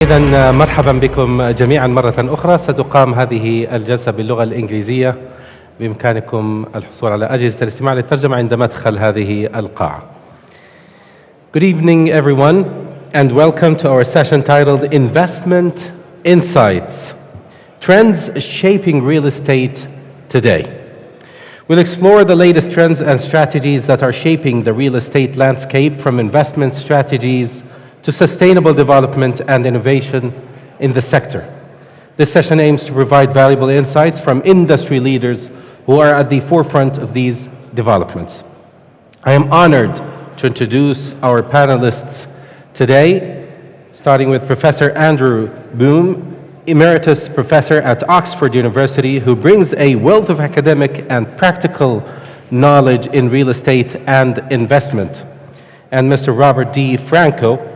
إذا مرحبا بكم جميعا مرة أخرى. ستقام هذه الجلسة باللغة الإنجليزية. بإمكانكم الحصول على أجهزة الاستماع للترجمة عند مدخل هذه القاعة. Good evening everyone and welcome to our session titled Investment Insights: Trends Shaping Real Estate Today. We'll explore the latest trends and strategies that are shaping the real estate landscape, from investment strategies to sustainable development and innovation in the sector. This session aims to provide valuable insights from industry leaders who are at the forefront of these developments. I am honored to introduce our panelists today, starting with Professor Andrew Boom, Emeritus Professor at Oxford University, who brings a wealth of academic and practical knowledge in real estate and investment, and Mr. Robert D. Franco,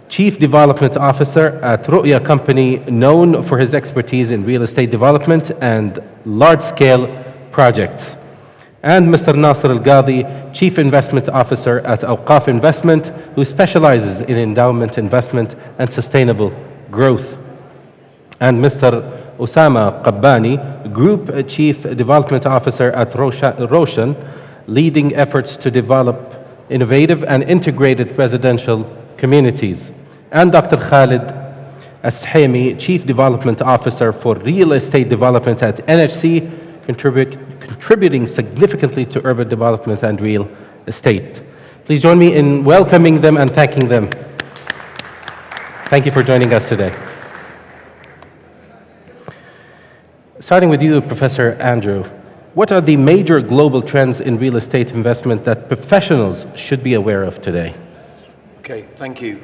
Chief Development Officer at Ru'ya Company, known for his expertise in real estate development and large-scale projects, and Mr. Nasser Al-Ghadi, Chief Investment Officer at Awqaf Investment, who specializes in endowment investment and sustainable growth, and Mr. Osama Qabbani, Group Chief Development Officer at Roshan, leading efforts to develop innovative and integrated residential communities, and Dr. Khalid As-Sahimi, Chief Development Officer for Real Estate Development at NHC, contributing significantly to urban development and real estate. Please join me in welcoming them and thanking them. Thank you for joining us today. Starting with you, Professor Andrew, what are the major global trends in real estate investment that professionals should be aware of today? Okay, thank you.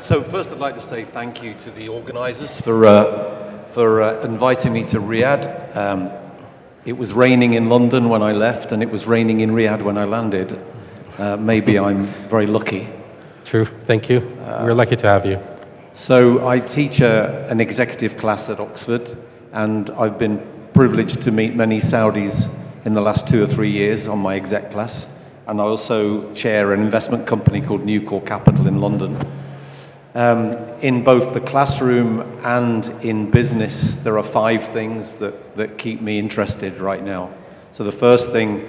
So first I'd like to say thank you to the organizers for inviting me to Riyadh. It was raining in London when I left, and it was raining in Riyadh when I landed. Maybe I'm very lucky. True, thank you. We're lucky to have you. So I teach an executive class at Oxford, and I've been privileged to meet many Saudis in the last 2 or 3 years on my exec class. And I also chair an investment company called Newcore Capital in London. In both the classroom and in business, there are 5 things that keep me interested right now. So the first thing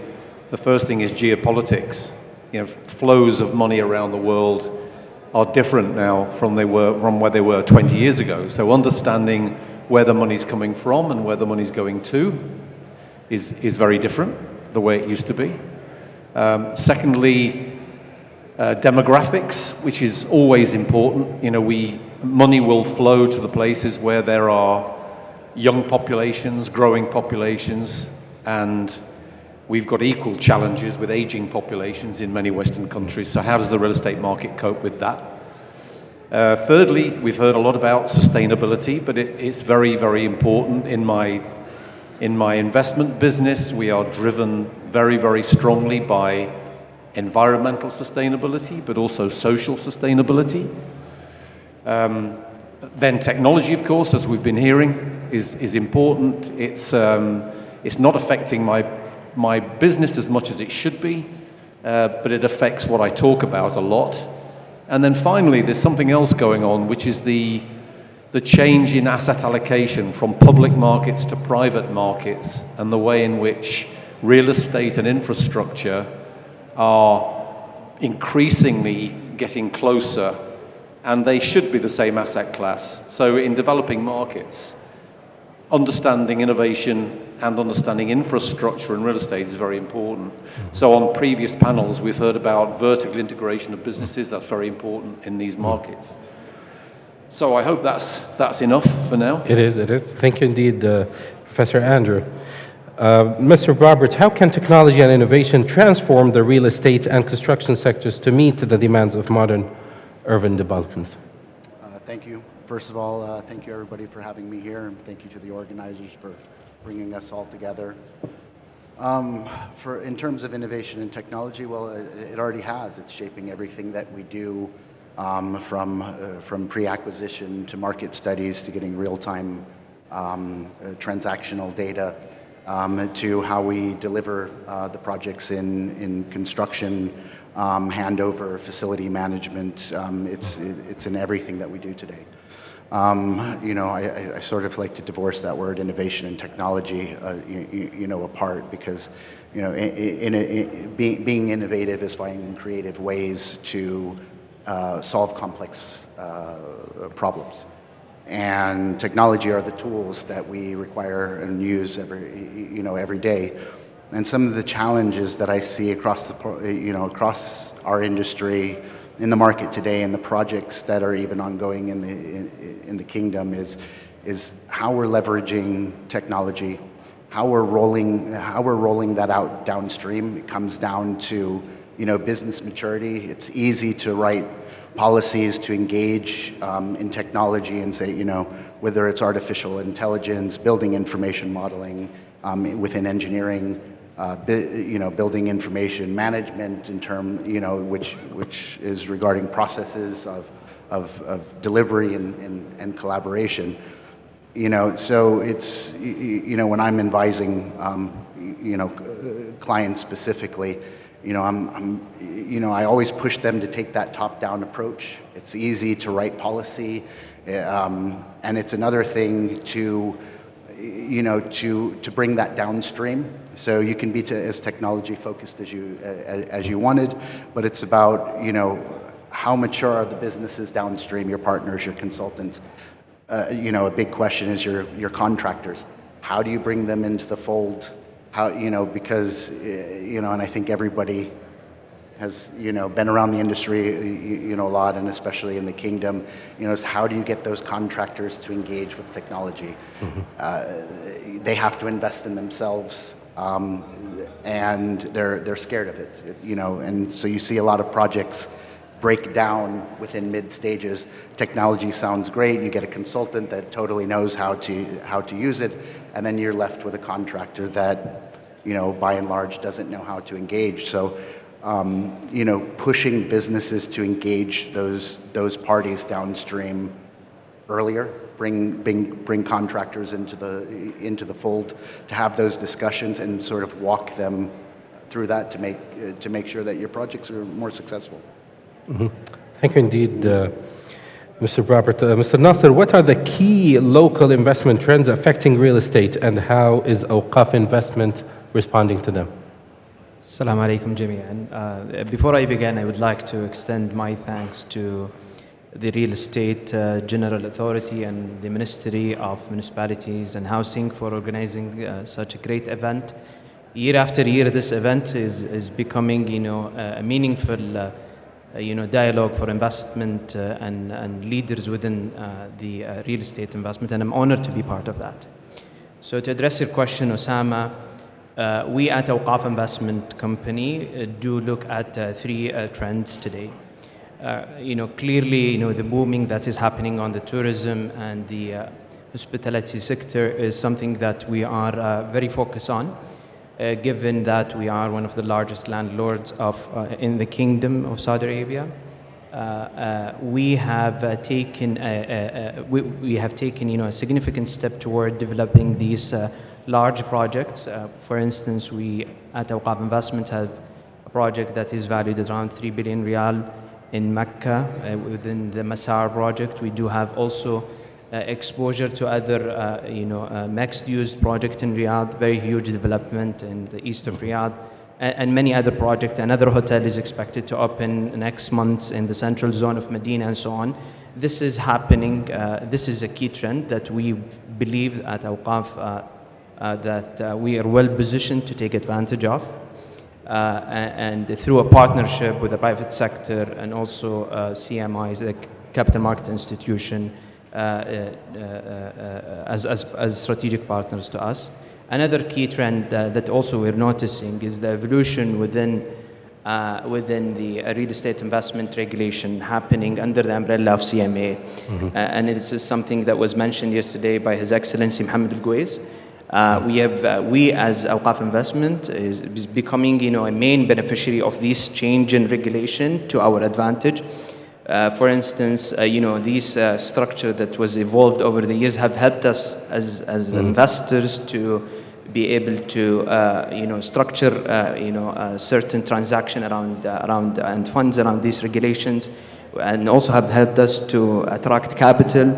is geopolitics. You know, flows of money around the world are different now from where they were 20 years ago. So understanding where the money's coming from and where the money's going to is very different the way it used to be. Secondly, demographics, which is always important. You know, money will flow to the places where there are young populations, growing populations, and we've got equal challenges with aging populations in many Western countries. So how does the real estate market cope with that? Thirdly, we've heard a lot about sustainability, but it's very, very important. In my investment business, we are driven very, very strongly by environmental sustainability, but also social sustainability. Then technology, of course, as we've been hearing, is important. It's not affecting my business as much as it should be, but it affects what I talk about a lot. And then finally, there's something else going on, which is the change in asset allocation from public markets to private markets, and the way in which real estate and infrastructure are increasingly getting closer, and they should be the same asset class. So in developing markets, understanding innovation and understanding infrastructure and real estate is very important. So on previous panels, we've heard about vertical integration of businesses. That's very important in these markets. So I hope that's enough for now. It is. Thank you indeed, Professor Andrew. Mr. Robert, how can technology and innovation transform the real estate and construction sectors to meet the demands of modern urban development? Thank you. First of all, thank you everybody for having me here, and thank you to the organizers for bringing us all together. In terms of innovation and technology, well, it already has. It's shaping everything that we do, from pre-acquisition to market studies to getting real-time transactional data, to how we deliver the projects in construction, handover, facility management. It's in everything that we do today. I sort of like to divorce that word innovation and technology, apart, because, being innovative is finding creative ways to solve complex problems. And technology are the tools that we require and use every day. And some of the challenges that I see across across our industry, in the market today, and the projects that are even ongoing in the kingdom is how we're leveraging technology, how we're rolling that out downstream. It comes down to business maturity. It's easy to write policies to engage in technology and say, whether it's artificial intelligence, building information modeling within engineering, building information management in which is regarding processes of delivery and collaboration. So it's, when I'm advising, clients specifically, I always push them to take that top-down approach. It's easy to write policy, and it's another thing to bring that downstream. So you can be as technology focused as you wanted, but it's about how mature are the businesses downstream, your partners, your consultants. A big question is your contractors. How do you bring them into the fold? How, because, and I think everybody has, been around the industry, a lot, and especially in the kingdom, is how do you get those contractors to engage with technology? Mm-hmm. They have to invest in themselves, and they're scared of it, and so you see a lot of projects break down within mid stages. Technology sounds great. You get a consultant that totally knows how to use it, and then you're left with a contractor that, by and large, doesn't know how to engage. So, pushing businesses to engage those parties downstream earlier, bring contractors into the fold, to have those discussions and sort of walk them through that to make sure that your projects are more successful. Mm-hmm. Thank you indeed, Mr. Robert. Mr. Nasser, what are the key local investment trends affecting real estate, and how is Awqaf Investment responding to them? Assalamu alaikum jami'an. Before I begin, I would like to extend my thanks to the Real Estate General Authority and the Ministry of Municipalities and Housing for organizing such a great event. Year after year, this event is becoming, a meaningful dialogue for investment and leaders within the real estate investment, and I'm honored to be part of that. So to address your question, Osama, we at Awqaf Investment Company do look at three trends today. Clearly, the booming that is happening on the tourism and the hospitality sector is something that we are very focused on. Given that we are one of the largest landlords in the Kingdom of Saudi Arabia, we have taken a significant step toward developing these large projects. For instance, we at Awqaf Investments have a project that is valued at around 3 billion riyal in Mecca within the Masar project. We do have also exposure to other, mixed-use project in Riyadh, very huge development in the east of Riyadh, and many other projects. Another hotel is expected to open next month in the central zone of Medina and so on. This is happening. This is a key trend that we believe at Awqaf that we are well positioned to take advantage of. And through a partnership with the private sector and also CMIs, the capital market institution, as strategic partners to us. Another key trend that also we're noticing is the evolution within the real estate investment regulation happening under the umbrella of CMA. Mm-hmm. And this is something that was mentioned yesterday by His Excellency Mohammed Al-Guwais. We as Awqaf Investment is becoming, a main beneficiary of this change in regulation to our advantage. For instance, this structure that was evolved over the years have helped us as investors to be able to, structure, certain transaction around and funds around these regulations, and also have helped us to attract capital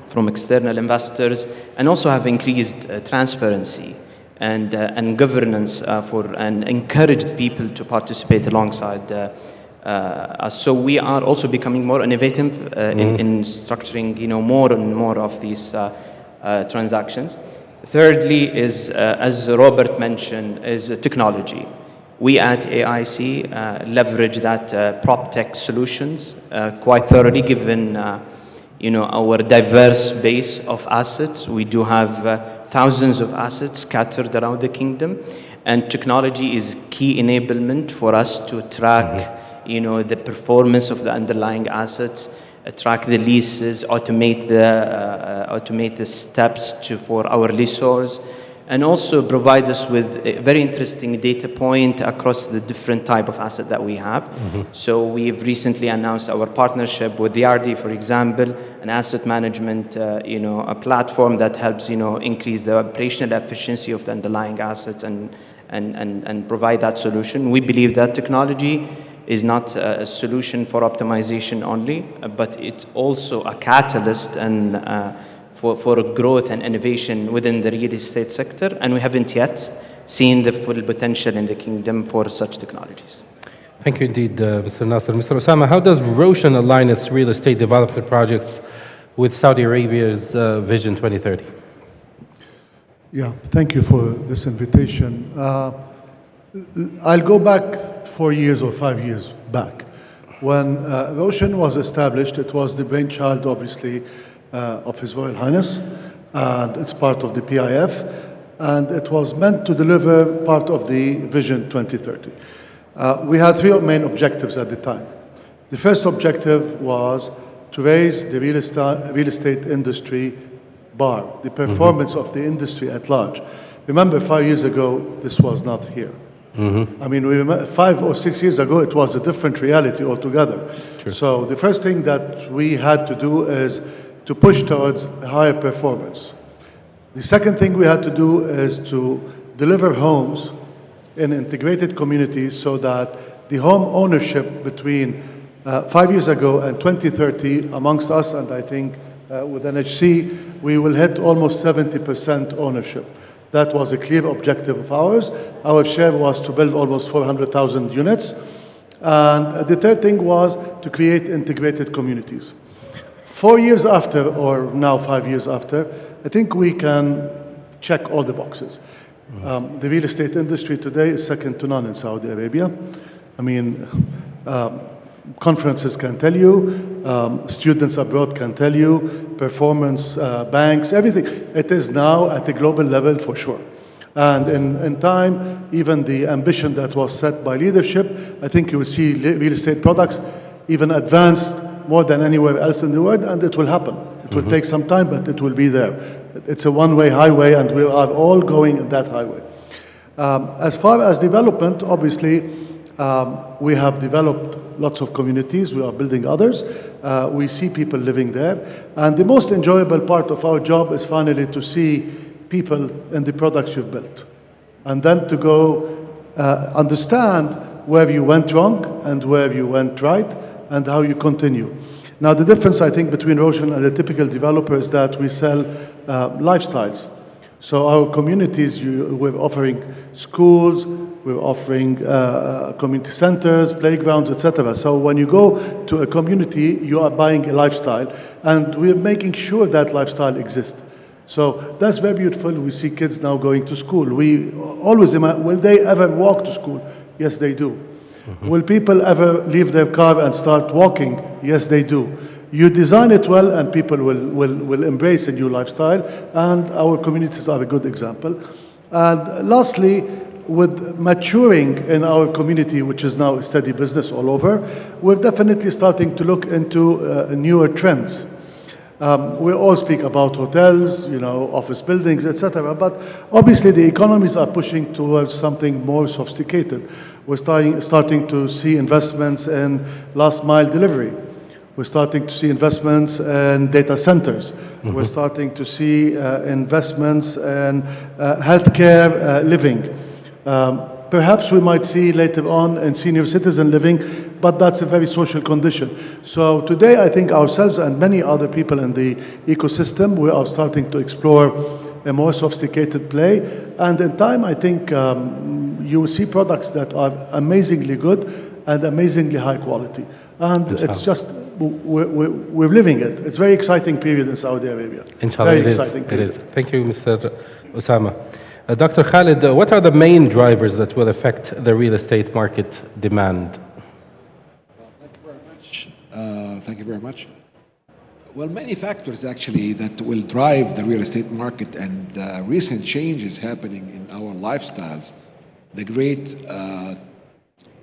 from external investors, and also have increased transparency and governance and encouraged people to participate alongside us. So we are also becoming more innovative in structuring, more and more of these transactions. Thirdly is, as Robert mentioned, is technology. We at AIC leverage that prop tech solutions quite thoroughly, given our diverse base of assets. We do have thousands of assets scattered around the kingdom, and technology is key enablement for us to track the performance of the underlying assets, track the leases, automate the steps for our lessors, and also provide us with a very interesting data point across the different type of asset that we have. So we've recently announced our partnership with the RD, for example, an asset management a platform that helps increase the operational efficiency of the underlying assets and provide that solution. We believe that technology is not a solution for optimization only, but it's also a catalyst and for growth and innovation within the real estate sector, and we haven't yet seen the full potential in the kingdom for such technologies. Thank you indeed, Mr. Nasser. Mr. Osama, how does Roshan align its real estate development projects with Saudi Arabia's Vision 2030? Yeah, thank you for this invitation. I'll go back 4 years or 5 years back. When Roshan was established, it was the brainchild, obviously, of His Royal Highness, and it's part of the PIF, and it was meant to deliver part of the Vision 2030. We had three main objectives at the time. The first objective was to raise the real estate industry bar, the performance of the industry at large. Remember, 5 years ago, this was not here. I mean, 5 or 6 years ago, it was a different reality altogether. Sure. So the first thing that we had to do is to push towards higher performance. The second thing we had to do is to deliver homes in integrated communities so that the home ownership between 5 years ago and 2030 amongst us, and I think with NHC, we will hit almost 70% ownership. That was a clear objective of ours. Our share was to build almost 400,000 units. And the third thing was to create integrated communities. 4 years after, or now 5 years after, I think we can check all the boxes. The real estate industry today is second to none in Saudi Arabia. I mean, conferences can tell you, students abroad can tell you, performance, banks, everything. It is now at a global level for sure. And in time, even the ambition that was set by leadership, I think you will see real estate products even advanced more than anywhere else in the world, and it will happen. It will take some time, but it will be there. It's a one-way highway, and we are all going in that highway. As far as development, obviously, we have developed lots of communities. We are building others. We see people living there. And the most enjoyable part of our job is finally to see people in the products you've built. And then to go understand where you went wrong and where you went right and how you continue. Now, the difference, I think, between Roshan and the typical developer is that we sell lifestyles. So our communities, we're offering schools, we're offering community centers, playgrounds, etc. So when you go to a community, you are buying a lifestyle, and we're making sure that lifestyle exists. So that's very beautiful. We see kids now going to school. We always imagine, will they ever walk to school? Yes, they do. Will people ever leave their car and start walking? Yes, they do. You design it well, and people will embrace a new lifestyle, and our communities are a good example. And lastly, with maturing in our community, which is now a steady business all over, we're definitely starting to look into newer trends. We all speak about hotels, office buildings, etc. But obviously, the economies are pushing towards something more sophisticated. We're starting to see investments in last mile delivery. We're starting to see investments in data centers. We're starting to see investments in healthcare living. Perhaps we might see later on in senior citizen living, but that's a very social condition. So today, I think ourselves and many other people in the ecosystem, we are starting to explore a more sophisticated play. And in time, I think you will see products that are amazingly good and amazingly high quality. And it's just, we're living it. It's a very exciting period in Saudi Arabia. Inshallah, Very it is. exciting It period. is. Thank you, Mr. Osama. Dr. Khalid, what are the main drivers that will affect the real estate market demand? Thank you very much. Well, many factors actually that will drive the real estate market, and recent changes happening in our lifestyles, the great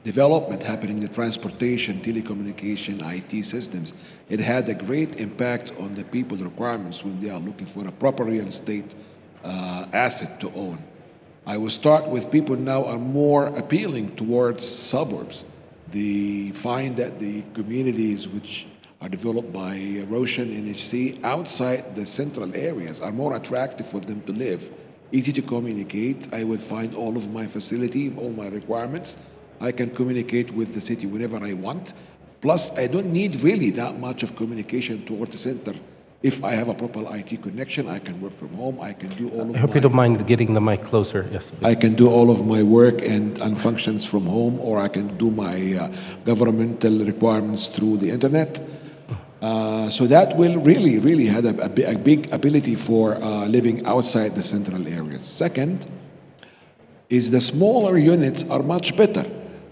development happening in the transportation, telecommunication, IT systems, it had a great impact on the people's requirements when they are looking for a proper real estate asset to own. I will start with people now are more appealing towards suburbs. They find that the communities which are developed by Roshan NHC outside the central areas are more attractive for them to live, easy to communicate. I will find all of my facility, all my requirements. I can communicate with the city whenever I want. Plus, I don't need really that much of communication towards the center. If I have a proper IT connection, I can work from home. I can do all of I hope you don't mind getting the mic closer. Yes, please. I can do all of my work and functions from home, or I can do my governmental requirements through the internet. So that will really have a big ability for living outside the central areas. Second is the smaller units are much better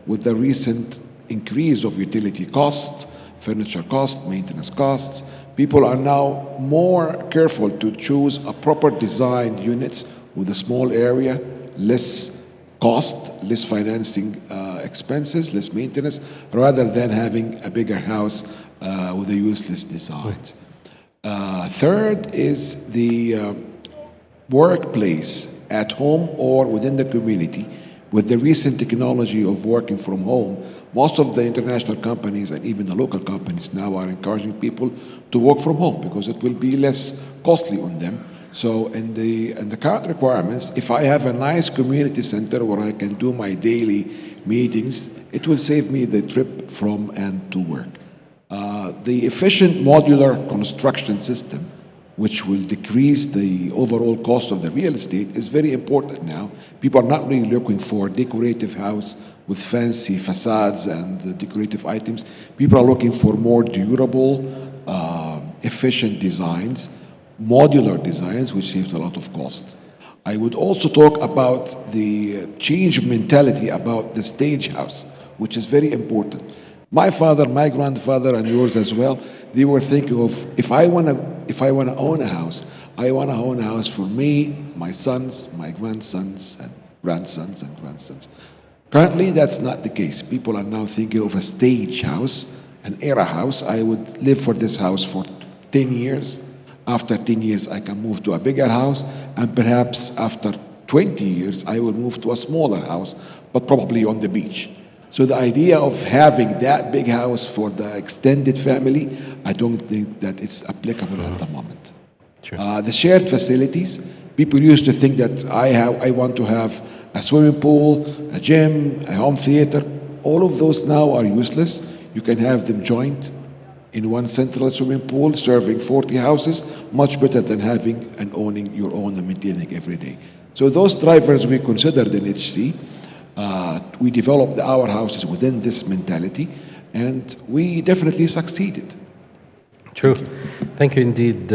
with the recent increase of utility costs, furniture costs, maintenance costs. People are now more careful to choose a proper designed units with a small area, less cost, less financing expenses, less maintenance, rather than having a bigger house with a useless designs. Third is the workplace at home or within the community. With the recent technology of working from home, most of the international companies and even the local companies now are encouraging people to work from home because it will be less costly on them. So in the current requirements, if I have a nice community center where I can do my daily meetings, it will save me the trip from and to work. The efficient modular construction system, which will decrease the overall cost of the real estate, is very important now. People are not really looking for decorative house with fancy facades and decorative items. People are looking for more durable, efficient designs, modular designs, which saves a lot of cost. I would also talk about the change of mentality about the stage house, which is very important. My father, my grandfather, and yours as well, they were thinking of, if I want to own a house, I want to own a house for me, my sons, my grandsons, and grandsons and grandsons. Currently, that's not the case. People are now thinking of a stage house, an era house. I would live for this house for 10 years. After 10 years, I can move to a bigger house, and perhaps after 20 years, I will move to a smaller house, but probably on the beach. So the idea of having that big house for the extended family, I don't think that it's applicable at the moment. Sure. The shared facilities, people used to think that I want to have a swimming pool, a gym, a home theater. All of those now are useless. You can have them joint in one central swimming pool serving 40 houses, much better than having and owning your own and maintaining every day. So those drivers we considered in HC. We developed our houses within this mentality, and we definitely succeeded. True. Thank you indeed.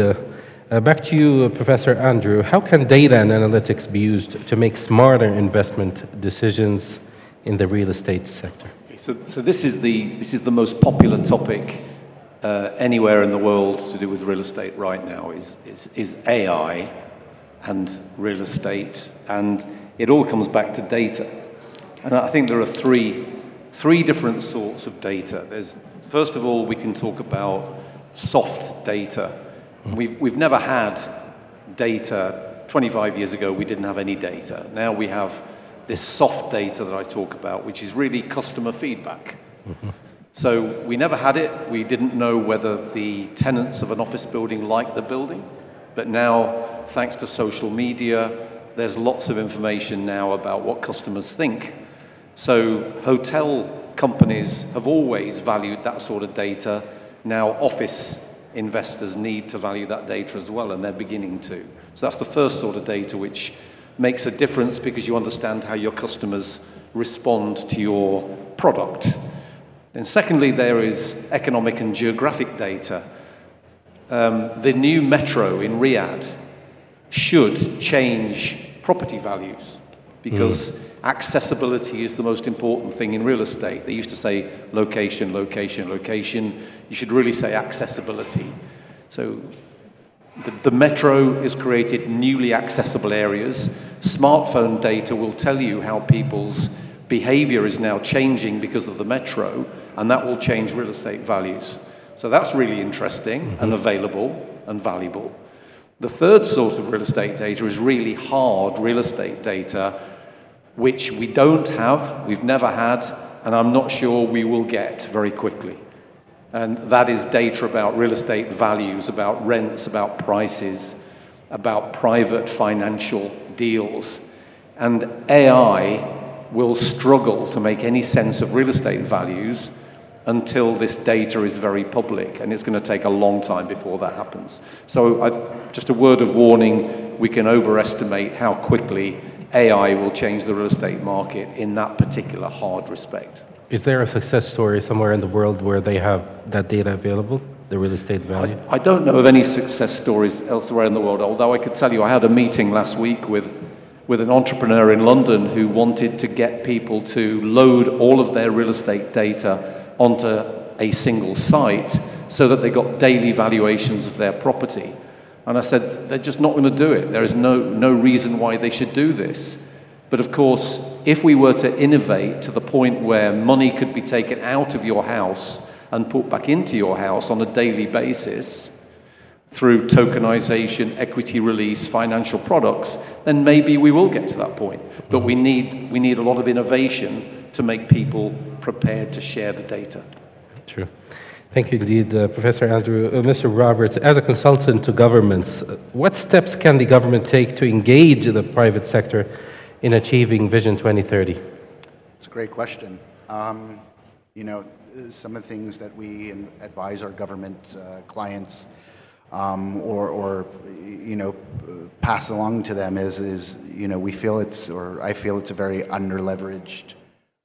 Back to you, Professor Andrew. How can data and analytics be used to make smarter investment decisions in the real estate sector? So this is the most popular topic anywhere in the world to do with real estate right now is AI and real estate, and it all comes back to data. And I think there are three different sorts of data. First of all, we can talk about soft data. We've never had data. 25 years ago, we didn't have any data. Now we have this soft data that I talk about, which is really customer feedback. So we never had it. We didn't know whether the tenants of an office building liked the building. But now, thanks to social media, there's lots of information now about what customers think. So hotel companies have always valued that sort of data. Now office investors need to value that data as well, and they're beginning to. So that's the first sort of data which makes a difference because you understand how your customers respond to your product. Then secondly, there is economic and geographic data. The new metro in Riyadh should change property values because accessibility is the most important thing in real estate. They used to say location, location, location. You should really say accessibility. So the metro has created newly accessible areas. Smartphone data will tell you how people's behavior is now changing because of the metro, and that will change real estate values. So that's really interesting and available and valuable. The third source of real estate data is really hard real estate data, which we don't have, we've never had, and I'm not sure we will get very quickly. And that is data about real estate values, about rents, about prices, about private financial deals. And AI will struggle to make any sense of real estate values until this data is very public, and it's going to take a long time before that happens. So just a word of warning, we can overestimate how quickly AI will change the real estate market in that particular hard respect. Is there a success story somewhere in the world where they have that data available, the real estate value? I don't know of any success stories elsewhere in the world, although I could tell you I had a meeting last week with an entrepreneur in London who wanted to get people to load all of their real estate data onto a single site so that they got daily valuations of their property. And I said, they're just not going to do it. There is no reason why they should do this. But of course, if we were to innovate to the point where money could be taken out of your house and put back into your house on a daily basis through tokenization, equity release, financial products, then maybe we will get to that point. But we need a lot of innovation to make people prepared to share the data. True. Thank you indeed, Professor Andrew. Mr. Roberts, as a consultant to governments, what steps can the government take to engage the private sector in achieving Vision 2030? It's a great question. You know, some of the things that we advise our government clients or you know, pass along to them is you know, we feel it's, or I feel it's a very underleveraged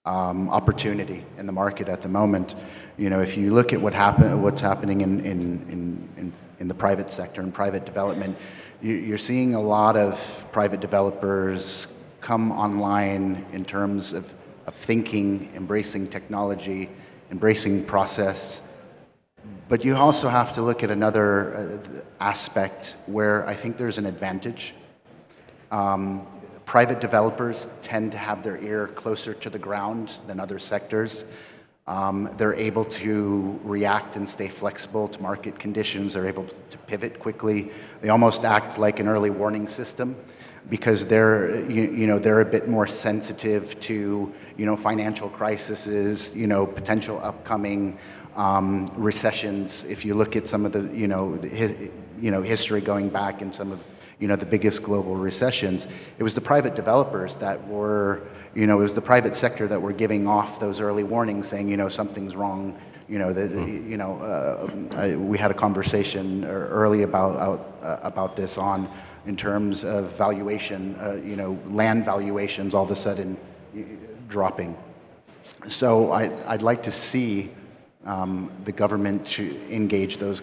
opportunity in the market at the moment. You know, if you look at what's happening in the private sector and private development, you're seeing a lot of private developers come online in terms of thinking, embracing technology, embracing process. But you also have to look at another aspect where I think there's an advantage. Private developers tend to have their ear closer to the ground than other sectors. They're able to react and stay flexible to market conditions. They're able to pivot quickly. They almost act like an early warning system because they're, you know, they're a bit more sensitive to, you know, financial crises, you know, potential upcoming recessions. If you look at some of the, history going back in some of, you know, the biggest global recessions, it was the private developers that were, you know, it was the private sector that were giving off those early warnings saying, you know, something's wrong. You know, we had a conversation early about this in terms of valuation, you know, land valuations all of a sudden dropping. So I'd like to see the government to engage those,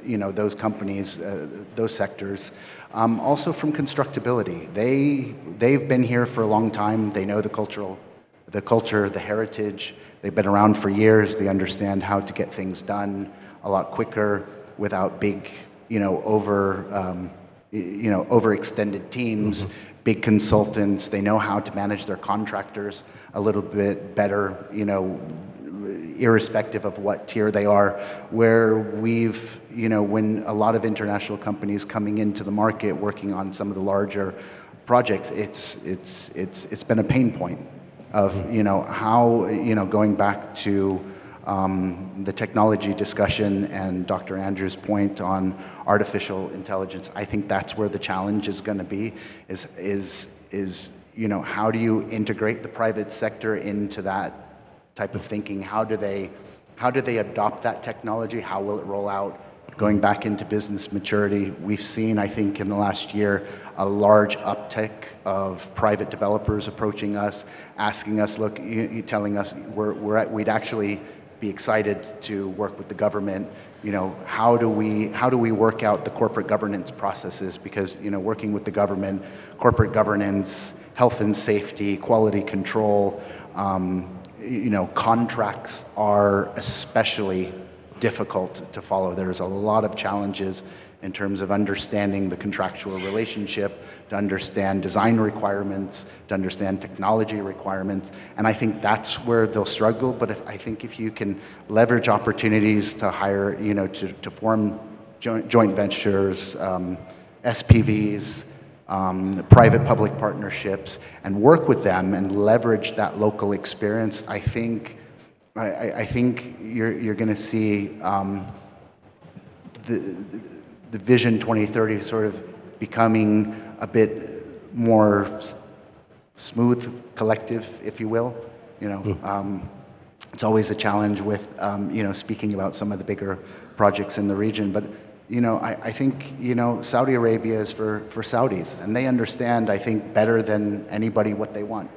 you know, those companies, those sectors. Also from constructability. They've been here for a long time. They know the culture, the heritage. They've been around for years. They understand how to get things done a lot quicker without big, you know, overextended teams, big consultants. They know how to manage their contractors a little bit better, you know, irrespective of what tier they are, where we've, you know, when a lot of international companies coming into the market working on some of the larger projects, it's been a pain point of, you know, how, you know, going back to the technology discussion and Dr. Andrew's point on artificial intelligence, I think that's where the challenge is going to be, is how do you integrate the private sector into that type of thinking? How do they adopt that technology? How will it roll out? Going back into business maturity, we've seen, I think, in the last year, a large uptick of private developers approaching us, asking us, look, you telling us we'd actually be excited to work with the government. How do we work out the corporate governance processes? Because working with the government, corporate governance, health and safety, quality control, contracts are especially difficult to follow. There's a lot of challenges in terms of understanding the contractual relationship, to understand design requirements, to understand technology requirements, and I think that's where they'll struggle. But I think if you can leverage opportunities to hire, to form joint ventures, SPVs, private-public partnerships, and work with them and leverage that local experience, I think you're going to see the Vision 2030 sort of becoming a bit more smooth, collective, if you will. It's always a challenge with speaking about some of the bigger projects in the region, but I think Saudi Arabia is for Saudis, and they understand, I think, better than anybody what they want.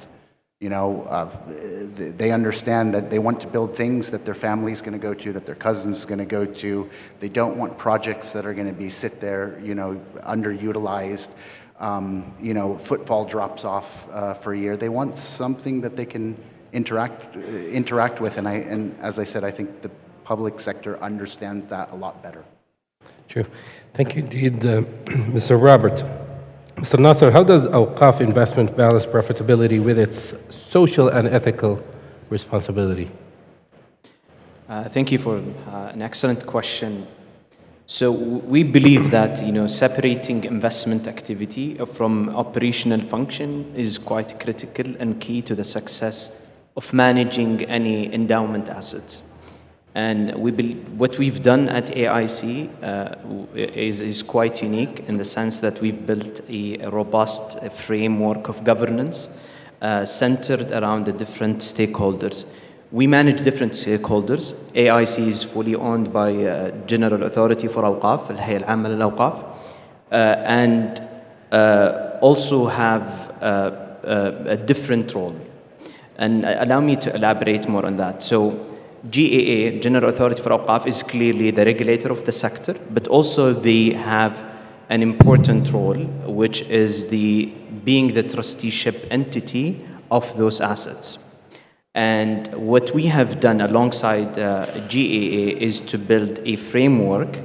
They understand that they want to build things that their family's going to go to, that their cousin's going to go to. They don't want projects that are going to sit there, underutilized. Footfall drops off for a year. They want something that they can interact with, and as I said, I think the public sector understands that a lot better. True. Thank you indeed, Mr. Robert. Mr. Nasser, how does Awqaf investment balance profitability with its social and ethical responsibility? Thank you for an excellent question. So we believe that separating investment activity from operational function is quite critical and key to the success of managing any endowment assets. And what we've done at AIC is quite unique in the sense that we've built a robust framework of governance centered around the different stakeholders. We manage different stakeholders. AIC is fully owned by General Authority for Awqaf, الهيئة العامة للأوقاف, and also have a different role. And allow me to elaborate more on that. So GAA, General Authority for Awqaf, is clearly the regulator of the sector, but also they have an important role, which is being the trusteeship entity of those assets. And what we have done alongside GAA is to build a framework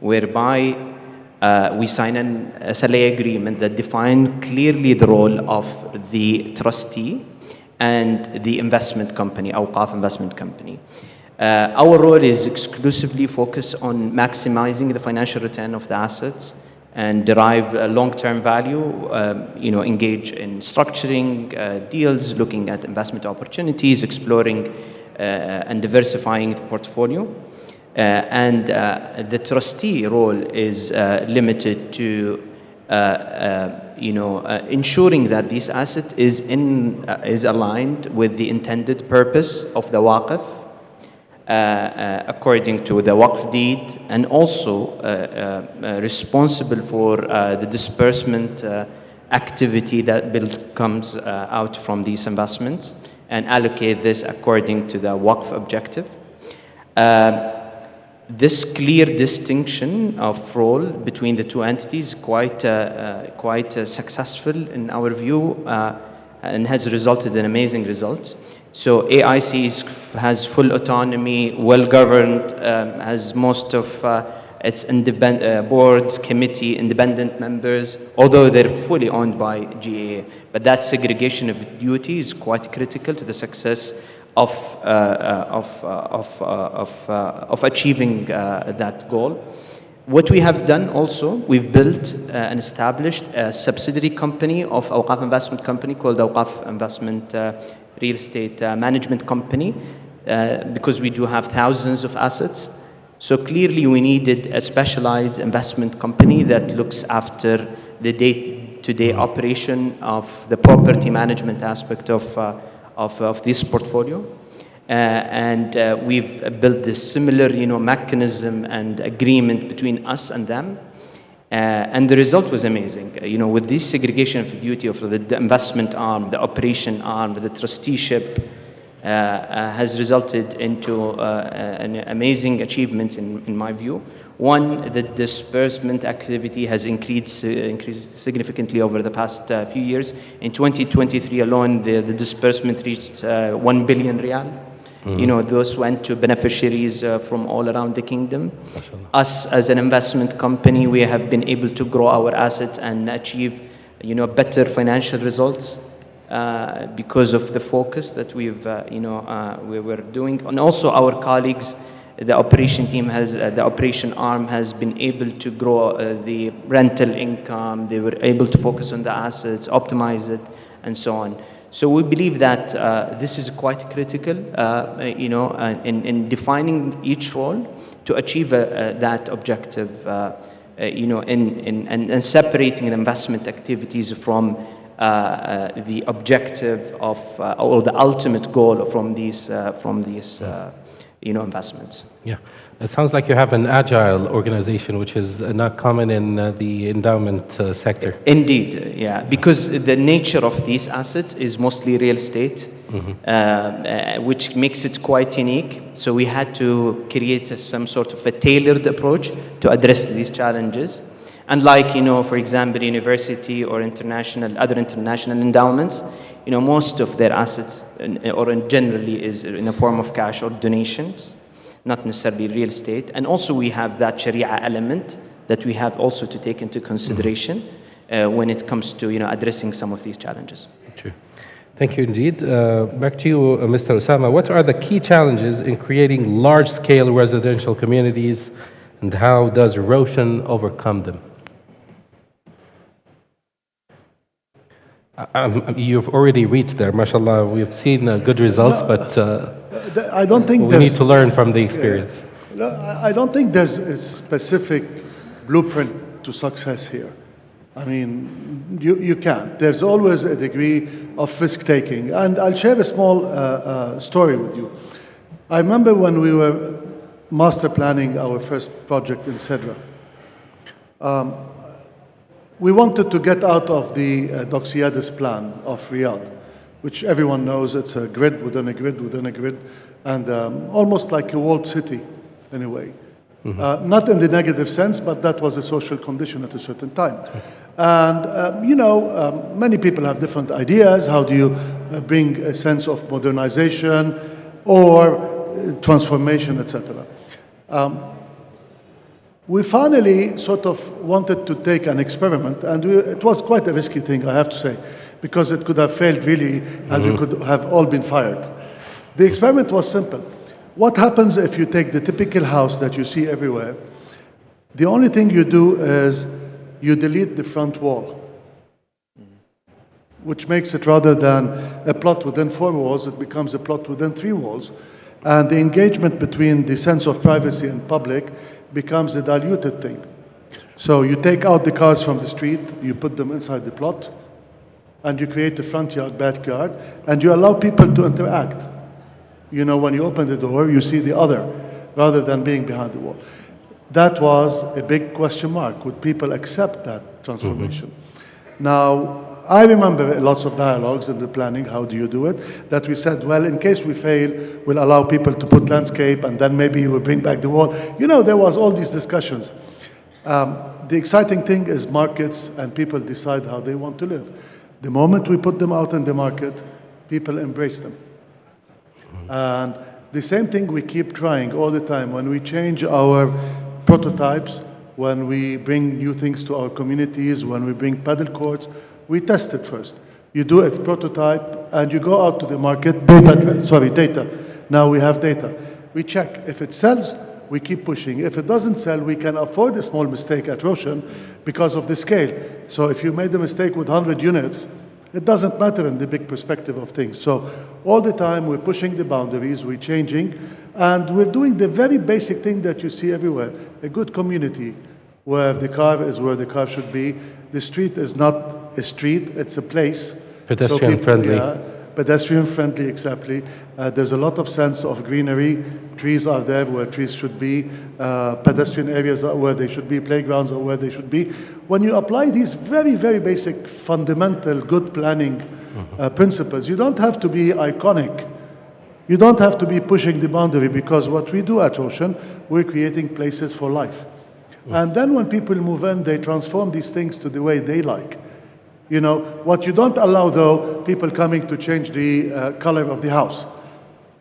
whereby we sign an SLA agreement that defines clearly the role of the trustee and the investment company, Awqaf Investment Company. Our role is exclusively focused on maximizing the financial return of the assets and derive long-term value, engage in structuring deals, looking at investment opportunities, exploring and diversifying the portfolio. And the trustee role is limited to ensuring that this asset is aligned with the intended purpose of the waqf, according to the waqf deed, and also responsible for the disbursement activity that comes out from these investments, and allocate this according to the waqf objective. This clear distinction of role between the two entities quite successful in our view, and has resulted in amazing results. So AIC has full autonomy, well governed, has most of its board, committee, independent members, although they're fully owned by GAA. But that segregation of duty is quite critical to the success of achieving that goal. What we have done also, we've built and established a subsidiary company of Awqaf Investment Company called Awqaf Investment Real Estate Management Company, because we do have thousands of assets. So clearly we needed a specialized investment company that looks after the day-to-day operation of the property management aspect of this portfolio. We've built this similar, mechanism and agreement between us and them. And the result was amazing. With this segregation of duty of the investment arm, the operation arm, the trusteeship, has resulted into an amazing achievements in my view. One, the disbursement activity has increased significantly over the past few years. In 2023 alone, the disbursement reached 1 billion riyal. Those went to beneficiaries from all around the kingdom. Us as an investment company, we have been able to grow our assets and achieve, better financial results because of the focus that we were doing. And also our colleagues, the operation team the operation arm has been able to grow the rental income. They were able to focus on the assets, optimize it, and so on. So we believe that this is quite critical, in defining each role to achieve that objective, and separating the investment activities from the objective of or the ultimate goal from these investments. Yeah, it sounds like you have an agile organization, which is not common in the endowment sector. Indeed, yeah, because the nature of these assets is mostly real estate, which makes it quite unique. So we had to create some sort of a tailored approach to address these challenges. Unlike, for example, university or other international endowments, most of their assets, or generally, is in a form of cash or donations, not necessarily real estate. And also we have that Sharia element that we have also to take into consideration when it comes to, addressing some of these challenges. True. Thank you indeed. Back to you, Mr. Osama. What are the key challenges in creating large-scale residential communities, and how does Roshan overcome them? You've already reached there, mashallah. We've seen good results, but I don't think we need to learn from the experience. I don't think there's a specific blueprint to success here. I mean, you can't. There's always a degree of risk-taking. And I'll share a small story with you. I remember when we were master planning our first project in Sedra. We wanted to get out of the Doxiadis plan of Riyadh, which everyone knows it's a grid within a grid within a grid, and almost like a walled city in a way. Not in the negative sense, but that was a social condition at a certain time. And, many people have different ideas. How do you bring a sense of modernization or transformation, etc.? We finally sort of wanted to take an experiment, and it was quite a risky thing, I have to say, because it could have failed really, and we could have all been fired. The experiment was simple. What happens if you take the typical house that you see everywhere? The only thing you do is you delete the front wall, which makes it, rather than a plot within 4 walls, it becomes a plot within 3 walls. And the engagement between the sense of privacy and public becomes a diluted thing. So you take out the cars from the street, you put them inside the plot, and you create a front yard, backyard, and you allow people to interact. When you open the door, you see the other, rather than being behind the wall. That was a big question mark. Would people accept that transformation? Now, I remember lots of dialogues in the planning, how do you do it, that we said, well, in case we fail, we'll allow people to put landscape, and then maybe we'll bring back the wall. There was all these discussions. The exciting thing is markets, and people decide how they want to live. The moment we put them out in the market, people embrace them. And the same thing we keep trying all the time. When we change our prototypes, when we bring new things to our communities, when we bring paddle courts, we test it first. You do a prototype, and you go out to the market, data. Now we have data. We check. If it sells, we keep pushing. If it doesn't sell, we can afford a small mistake at Roshan because of the scale. So if you made a mistake with 100 units, it doesn't matter in the big perspective of things. So all the time, we're pushing the boundaries, we're changing, and we're doing the very basic thing that you see everywhere. A good community where the car is where the car should be. The street is not a street, it's a place. Pedestrian friendly. Yeah, pedestrian friendly, exactly. There's a lot of sense of greenery. Trees are there where trees should be. Pedestrian areas are where they should be. Playgrounds are where they should be. When you apply these very, very basic, fundamental, good planning principles, you don't have to be iconic. You don't have to be pushing the boundary, because what we do at Ocean, we're creating places for life. And then when people move in, they transform these things to the way they like. You know, what you don't allow, though, people coming to change the color of the house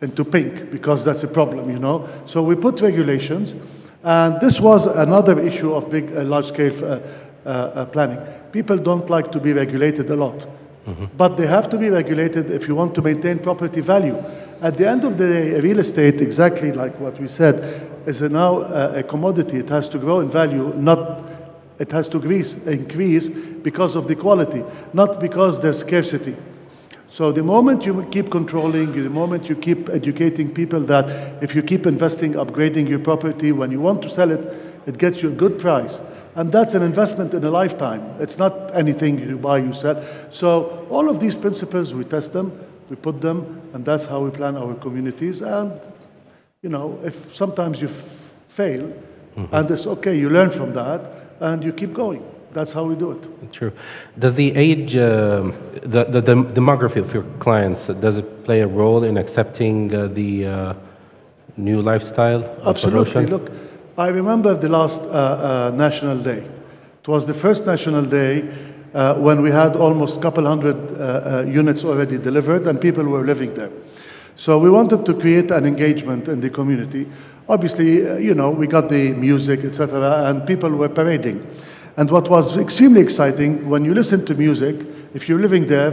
into pink, because that's a problem, you know. So we put regulations, and this was another issue of big, large-scale planning. People don't like to be regulated a lot, but they have to be regulated if you want to maintain property value. At the end of the day, real estate, exactly like what we said, is now a commodity. It has to grow in value, not it has to increase because of the quality, not because there's scarcity. So the moment you keep controlling, the moment you keep educating people that if you keep investing, upgrading your property, when you want to sell it, it gets you a good price. And that's an investment in a lifetime. It's not anything you buy, you sell. So all of these principles, we test them, we put them, and that's how we plan our communities. And, you know, if sometimes you fail, and it's okay, you learn from that, and you keep going. That's how we do it. True. Does the age, the demography of your clients, does it play a role in accepting the new lifestyle? Absolutely. Look, I remember the last National Day. It was the first National Day when we had almost a couple hundred units already delivered, and people were living there. So we wanted to create an engagement in the community. Obviously, you know, we got the music, etc., and people were parading. And what was extremely exciting, when you listen to music, if you're living there,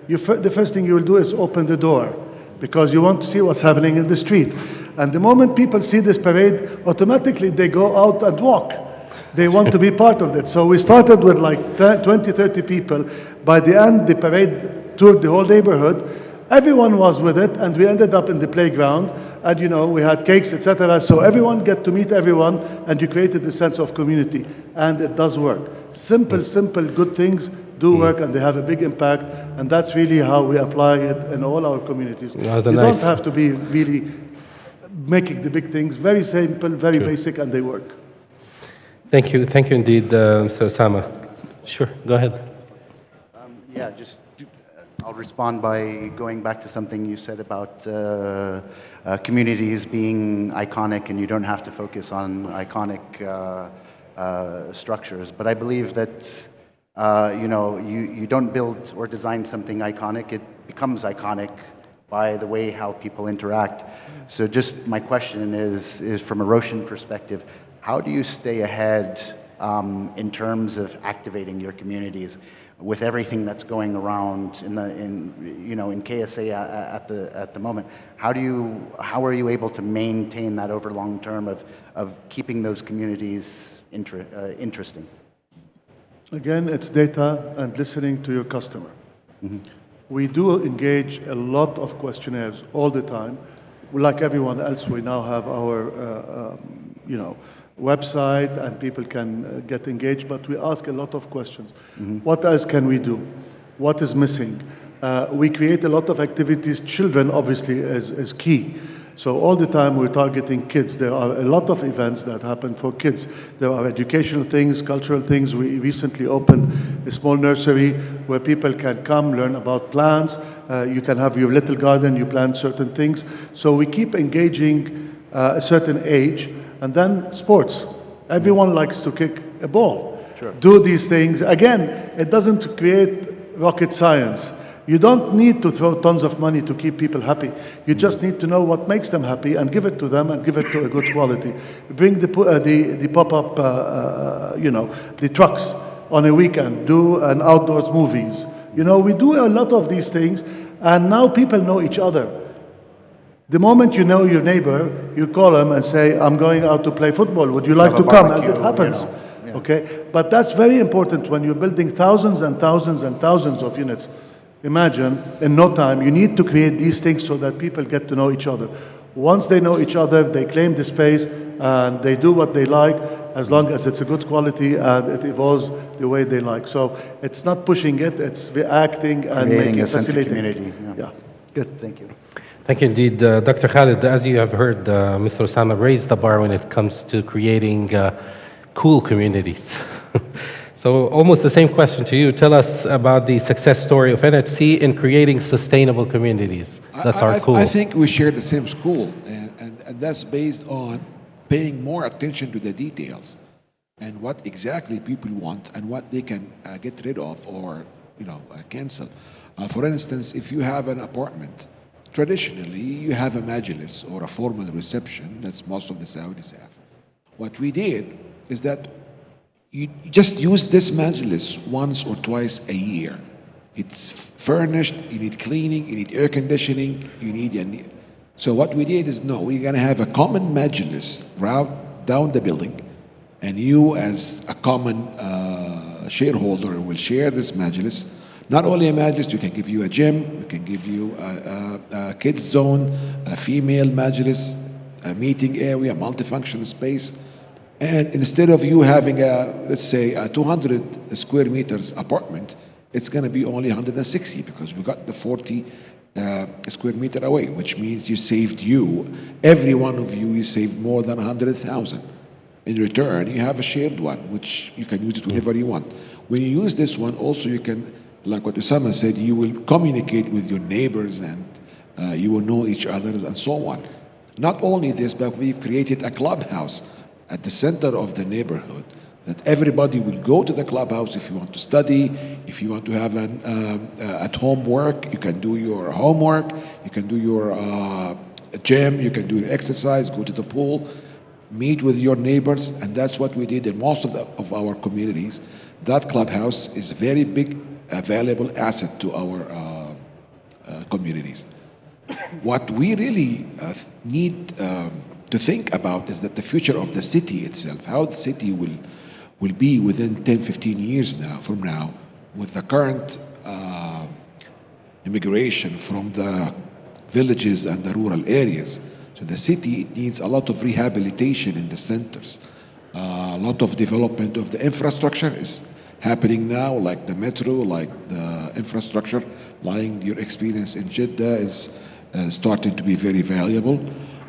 the first thing you will do is open the door, because you want to see what's happening in the street. And the moment people see this parade, automatically they go out and walk. They want to be part of it. So we started with like 20, 30 people. By the end, the parade toured the whole neighborhood. Everyone was with it, and we ended up in the playground, and you know, we had cakes, etc. So everyone get to meet everyone, and you created a sense of community, and it does work. Simple, good things do work, and they have a big impact, and that's really how we apply it in all our communities. You don't have to be really making the big things. Very simple, very basic, and they work. Thank you indeed, Mr. Osama. Sure, go ahead. Yeah, just I'll respond by going back to something you said about communities being iconic, and you don't have to focus on iconic structures. But I believe that you know, you don't build or design something iconic; it becomes iconic by the way how people interact. So, just my question is from a Roshan perspective, how do you stay ahead in terms of activating your communities with everything that's going around in KSA at the moment? How are you able to maintain that over long term of keeping those communities interesting? Again, it's data and listening to your customer. We do engage a lot of questionnaires all the time. Like everyone else, we now have our website, and people can get engaged, but we ask a lot of questions. What else can we do? What is missing? We create a lot of activities. Children, obviously, is key. So all the time we're targeting kids. There are a lot of events that happen for kids. There are educational things, cultural things. We recently opened a small nursery where people can come, learn about plants. You can have your little garden, you plant certain things. So we keep engaging a certain age. And then sports. Everyone likes to kick a ball. Sure. Do these things. Again, it doesn't create rocket science. You don't need to throw tons of money to keep people happy. You just need to know what makes them happy and give it to them, and give it to a good quality. Bring the pop-up, the trucks on a weekend. Do an outdoors movies. You know, we do a lot of these things, and now people know each other. The moment you know your neighbor, you call them and say, I'm going out to play football. Would you like to come? And it happens. Okay? But that's very important when you're building thousands and thousands and thousands of units. Imagine, in no time, you need to create these things so that people get to know each other. Once they know each other, they claim the space, and they do what they like, as long as it's a good quality and it evolves the way they like. So it's not pushing it, it's reacting and Creating making a sense of facilitating. community, yeah. Yeah, good. Thank you. Thank you indeed, Dr. Khalid. As you have heard, Mr. Osama raised the bar when it comes to creating cool communities. So almost the same question to you. Tell us about the success story of NHC in creating sustainable communities that are cool. I think we share the same school, and that's based on paying more attention to the details and what exactly people want and what they can get rid of or cancel. For instance, if you have an apartment, traditionally you have a majlis or a formal reception. That's most of the Saudis have. What we did is that you just use this majlis once or twice a year. It's furnished, you need cleaning, you need air conditioning, so what we did is, no, we're gonna have a common majlis route down the building, and you as a common shareholder will share this majlis. Not only a majlis, we can give you a gym, we can give you a kids zone, a female majlis, a meeting area, multifunction space. And instead of you having let's say a 200 square meters apartment, it's going to be only 160 because we got the 40 square meter away, which means every one of you saved more than 100,000. In return, you have a shared one, which you can use it whenever you want. When you use this one, also you can, like what Osama said, you will communicate with your neighbors and you will know each other and so on. Not only this, but we've created a clubhouse at the center of the neighborhood that everybody will go to the clubhouse if you want to study, if you want to have an at-home work, you can do your homework, you can do your gym, you can do your exercise, go to the pool, meet with your neighbors, and that's what we did in most of our communities. That clubhouse is a very big, valuable asset to our communities. What we really need to think about is that the future of the city itself, how the city will be within 10, 15 years from now, with the current immigration from the villages and the rural areas. So the city, it needs a lot of rehabilitation in the centers. A lot of development of the infrastructure is happening now, like the metro, like the infrastructure. Like your experience in Jeddah is starting to be very valuable.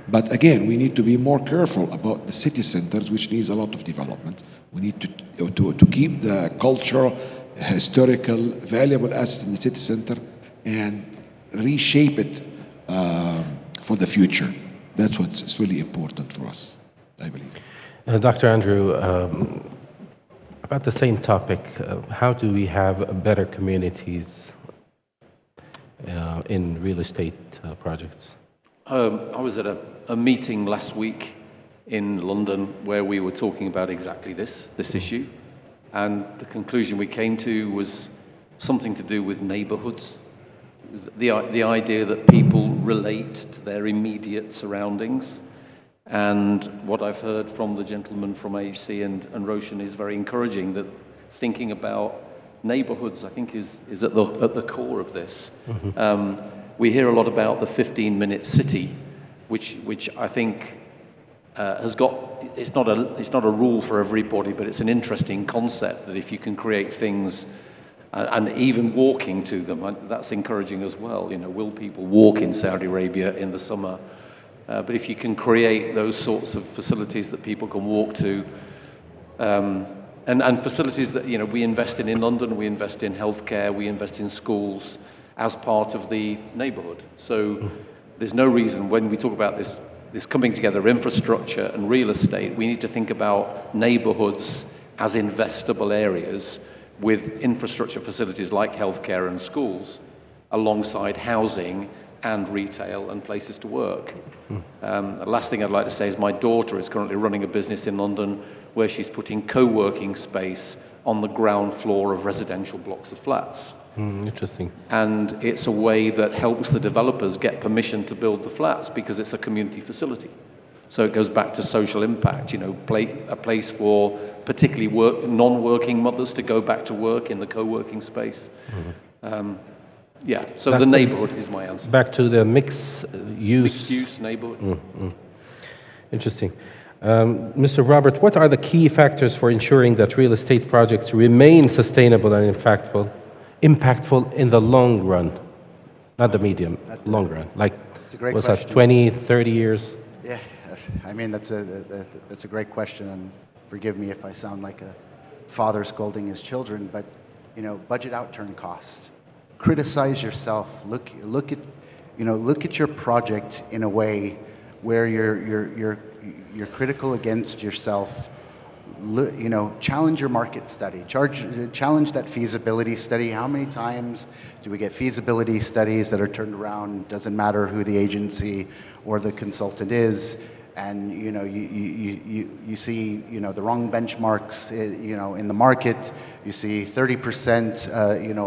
But again, we need to be more careful about the city centers, which needs a lot of development. We need to keep the cultural, historical, valuable assets in the city center and reshape it for the future. That's what's really important for us, I believe. Dr. Andrew, about the same topic, how do we have better communities in real estate projects? I was at a meeting last week in London where we were talking about exactly this issue, and the conclusion we came to was something to do with neighborhoods. The idea that people relate to their immediate surroundings. And what I've heard from the gentleman from AHC and Roshan is very encouraging, that thinking about neighborhoods, I think, is at the core of this. Mm-hmm. We hear a lot about the 15-minute city, which I think has got, it's not a rule for everybody, but it's an interesting concept that if you can create things, and even walking to them, that's encouraging as well. Will people walk in Saudi Arabia in the summer? But if you can create those sorts of facilities that people can walk to, and facilities that we invest in London, we invest in healthcare, we invest in schools as part of the neighborhood. So there's no reason when we talk about this coming together of infrastructure and real estate, we need to think about neighborhoods as investable areas with infrastructure facilities like healthcare and schools alongside housing and retail and places to work. The last thing I'd like to say is my daughter is currently running a business in London where she's putting co-working space on the ground floor of residential blocks of flats. Interesting. And it's a way that helps the developers get permission to build the flats because it's a community facility. So it goes back to social impact, a place for particularly non-working mothers to go back to work in the co-working space. Mm-hmm. So the neighborhood is my answer. Back to the mixed use. Mixed use neighborhood. Interesting. Mr. Robert, what are the key factors for ensuring that real estate projects remain sustainable and impactful in the long run? Not the medium, long run. Like, It's a great what's question. that, 20, 30 years? Yeah, I mean, that's a great question, and forgive me if I sound like a father scolding his children, but, you know, budget outturn cost. Criticize yourself. Look at your project in a way where you're critical against yourself. You know, challenge your market study. Challenge that feasibility study. How many times do we get feasibility studies that are turned around? Doesn't matter who the agency or the consultant is, and you know you see the wrong benchmarks in the market. You see 30%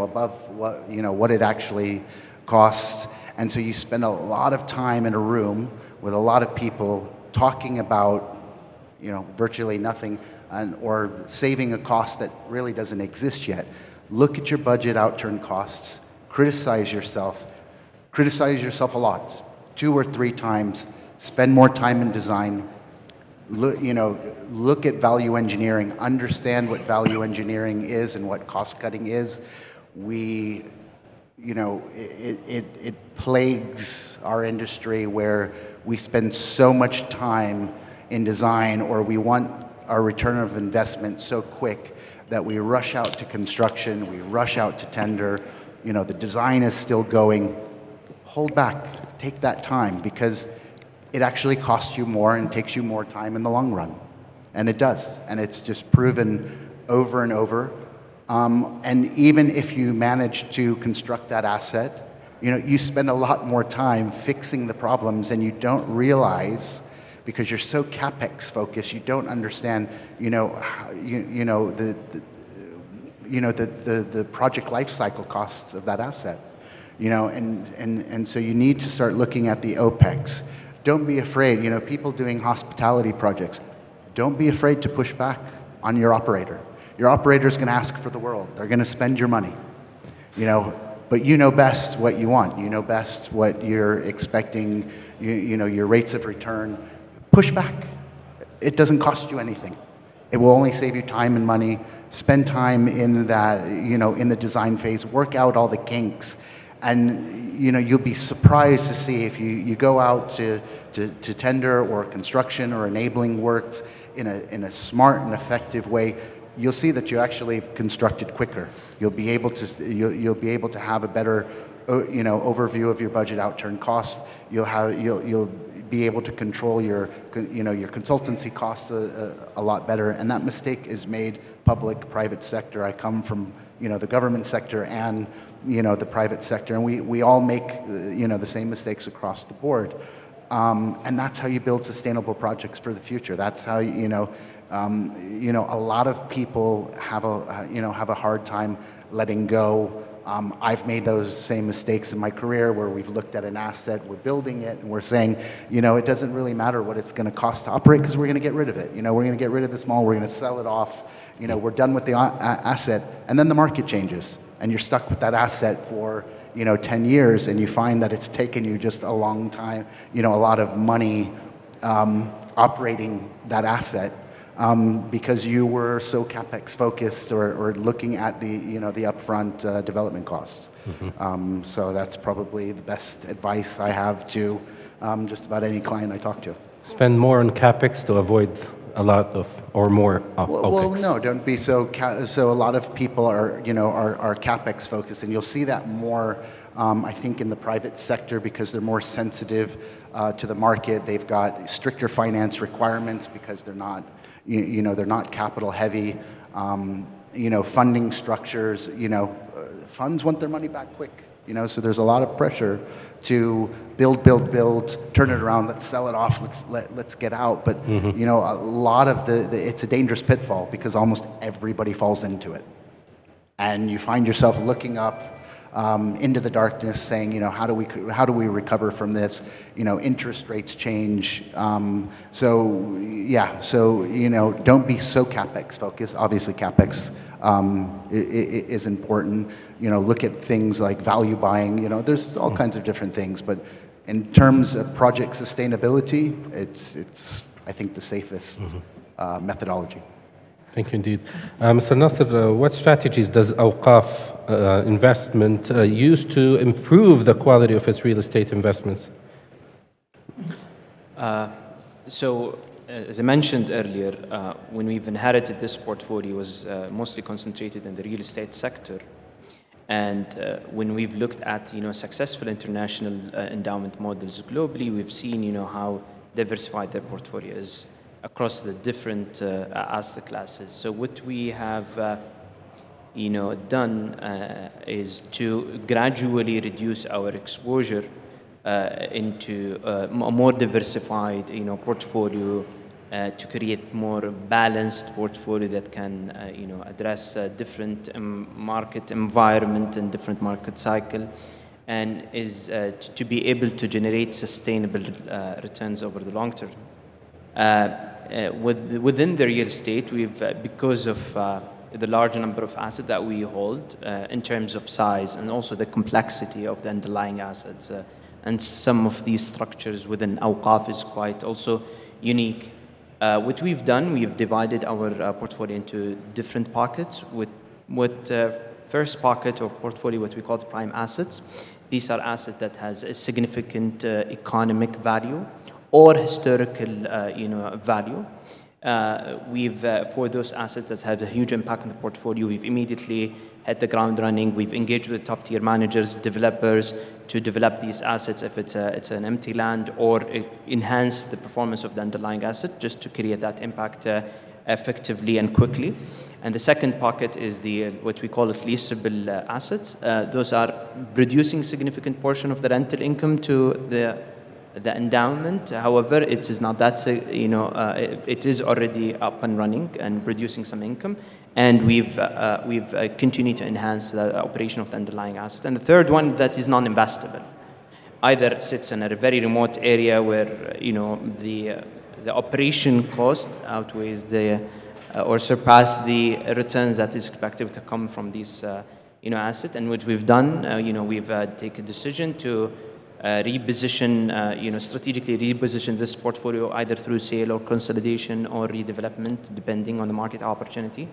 above what it actually costs, and so you spend a lot of time in a room with a lot of people talking about virtually nothing, or saving a cost that really doesn't exist yet. Look at your budget outturn costs. Criticize yourself a lot, 2 or 3 times. Spend more time in design. Look at value engineering. Understand what value engineering is and what cost cutting is. It plagues our industry where we spend so much time in design, or we want our return of investment so quick that we rush out to construction, we rush out to tender. The design is still going. Hold back, take that time, because it actually costs you more and takes you more time in the long run. And it does, and it's just proven over and over. And even if you manage to construct that asset, you spend a lot more time fixing the problems, and you don't realize, because you're so capex focused, you don't understand, the project life cycle costs of that asset, and so you need to start looking at the OPEX. Don't be afraid. People doing hospitality projects, don't be afraid to push back on your operator. Your operator is going to ask for the world. They're going to spend your money, but you know best what you want. You know best what you're expecting. Your rates of return. Push back. It doesn't cost you anything. It will only save you time and money. Spend time in that, in the design phase. Work out all the kinks, and you'll be surprised to see if you go out to tender or construction or enabling works in a smart and effective way. You'll see that you actually constructed quicker. You'll be able to have a better overview of your budget outturn costs. You'll be able to control your consultancy costs a lot better. And that mistake is made public, private sector. I come from the government sector and the private sector, and we all make the same mistakes across the board. And that's how you build sustainable projects for the future. That's how a lot of people have a hard time letting go. I've made those same mistakes in my career where we've looked at an asset, we're building it, and we're saying, it doesn't really matter what it's going to cost to operate because we're going to get rid of it. We're going to get rid of this mall, we're going to sell it off. We're done with the asset, and then the market changes, and you're stuck with that asset for 10 years, and you find that it's taken you just a long time, a lot of money operating that asset. Because you were so capex focused or looking at the the upfront development costs. Mm-hmm. So that's probably the best advice I have to just about any client I talk to. Spend more on capex to avoid a lot of or more OPEX. Well, no, don't be so. So a lot of people are are capex focused, and you'll see that more. I think in the private sector, because they're more sensitive to the market. They've got stricter finance requirements because they're not. They're not capital heavy, funding structures, funds want their money back quick, so there's a lot of pressure to build, turn it around, let's sell it off, let's get out. But, Mm-hmm. A lot of it's a dangerous pitfall because almost everybody falls into it. And you find yourself looking up into the darkness saying, how do we recover from this? Interest rates change. So don't be so capex focused. Obviously capex is important. Look at things like value buying. There's all kinds of different things, but in terms of project sustainability, it's I think, the safest methodology. Thank you indeed. Mr. Nasser, what strategies does Awqaf investment use to improve the quality of its real estate investments? As I mentioned earlier, when we've inherited this portfolio, it was mostly concentrated in the real estate sector. And when we've looked at, successful international endowment models globally, we've seen, how diversified their portfolio is across the different asset classes. So what we have, done is to gradually reduce our exposure into a more diversified, portfolio to create more balanced portfolio that can, address different market environment and different market cycle, and is to be able to generate sustainable returns over the long term. Within the real estate, we've, because of the large number of assets that we hold in terms of size and also the complexity of the underlying assets, and some of these structures within Awqaf is quite also unique. What we've done, we've divided our portfolio into different pockets. With first pocket of portfolio, what we call the prime assets. These are assets that has a significant economic value or historical, value. For those assets that have a huge impact on the portfolio, we've immediately hit the ground running. We've engaged with top-tier managers, developers to develop these assets if it's an empty land, or enhance the performance of the underlying asset just to create that impact effectively and quickly. And the second pocket is what we call leasable assets. Those are producing significant portion of the rental income to the endowment. However, it is not that, it is already up and running and producing some income. And we've continued to enhance the operation of the underlying asset. And the third one that is non-investable, either sits in a very remote area where the operation cost outweighs or surpass the returns that is expected to come from these asset. And what we've done, we've taken a decision to reposition, strategically reposition this portfolio either through sale or consolidation or redevelopment, depending on the market opportunity.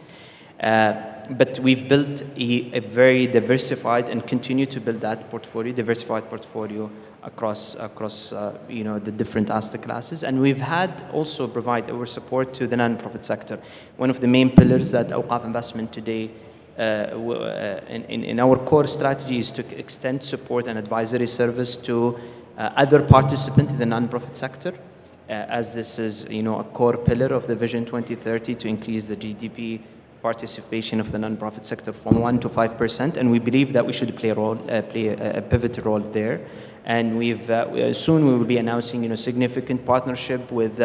But we've built a very diversified and continue to build that portfolio, diversified portfolio across the different asset classes. And we've had also provide our support to the non-profit sector. One of the main pillars that Awqaf Investment today in our core strategy is to extend support and advisory service to other participants in the non-profit sector, as this is a core pillar of the Vision 2030 to increase the GDP participation of the non-profit sector from 1% to 5%, and we believe that we should play a pivotal role there. And soon we will be announcing significant partnership with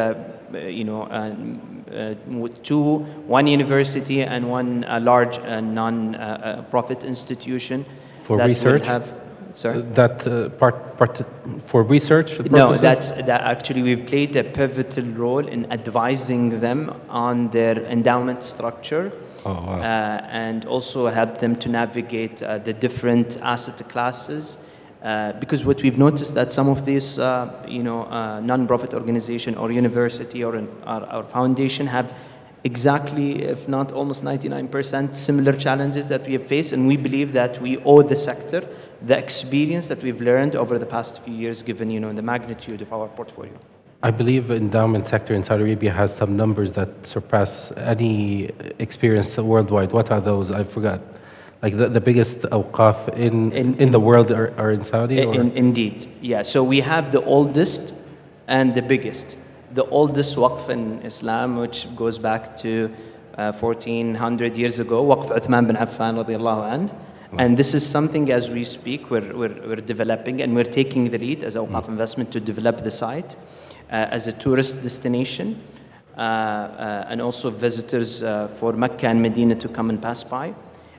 one university and one large non-profit institution for that research. Will have, sorry? That part for research purposes? No, that actually we've played a pivotal role in advising them on their endowment structure. Oh, wow. And also help them to navigate the different asset classes. Because what we've noticed that some of these, non-profit organization or university or our foundation have exactly, if not almost 99% similar challenges that we have faced. And we believe that we owe the sector the experience that we've learned over the past few years, given, the magnitude of our portfolio. I believe endowment sector in Saudi Arabia has some numbers that surpass any experience worldwide. What are those? I forgot. Like the biggest awqaf in the world are in Saudi? Indeed, yeah. So we have the oldest and the biggest. The oldest waqf in Islam, which goes back to 1400 years ago, Waqf Uthman bin Affan radiallahu anh. And this is something, as we speak, we're developing, and we're taking the lead as Awqaf Investment to develop the site as a tourist destination, and also visitors for Mecca and Medina to come and pass by.